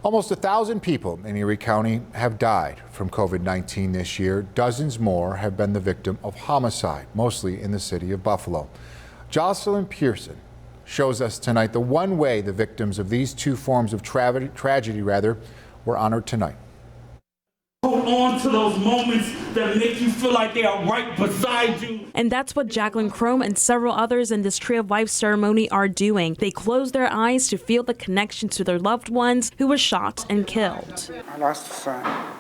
Almost 1,000 people in Erie County have died from COVID-19 this year. Dozens more have been the victim of homicide, mostly in the city of Buffalo. Jocelyn Pearson shows us tonight the one way the victims of these two forms of tragedy were honored tonight. Hold on to those moments that make you feel like they are right beside you. And that's what Jacqueline Chrome and several others in this Tree of Life ceremony are doing. They close their eyes to feel the connection to their loved ones who were shot and killed. I lost a son.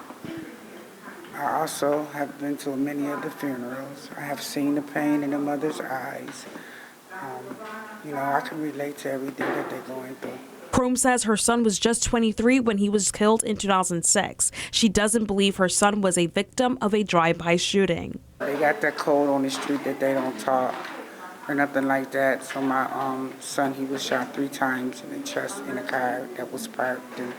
I also have been to many of the funerals. I have seen the pain in the mother's eyes. I can relate to everything that they're going through. Chrome says her son was just 23 when he was killed in 2006. She doesn't believe her son was a victim of a drive-by shooting. They got that code on the street that they don't talk or nothing like that. So my son, he was shot 3 times in the chest in a car that was parked, and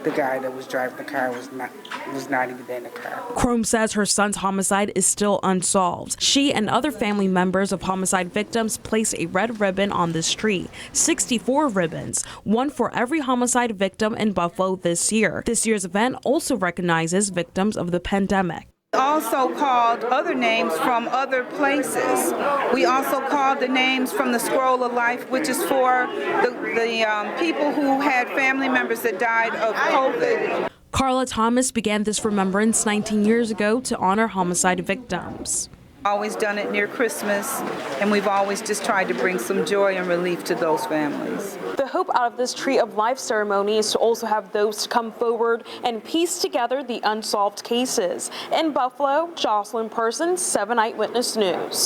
the guy that was driving the car was not even in the car. Chrome says her son's homicide is still unsolved. She and other family members of homicide victims placed a red ribbon on the street, 64 ribbons, one for every homicide victim in Buffalo this year. This year's event also recognizes victims of the pandemic. Also called other names from other places. We also called the names from the Scroll of Life, which is for the people who had family members that died of COVID. Carla Thomas began this remembrance 19 years ago to honor homicide victims. Always done it near Christmas, and we've always just tried to bring some joy and relief to those families. The hope out of this Tree of Life ceremony is to also have those come forward and piece together the unsolved cases. In Buffalo, Jocelyn Pearson, 7 Eyewitness News.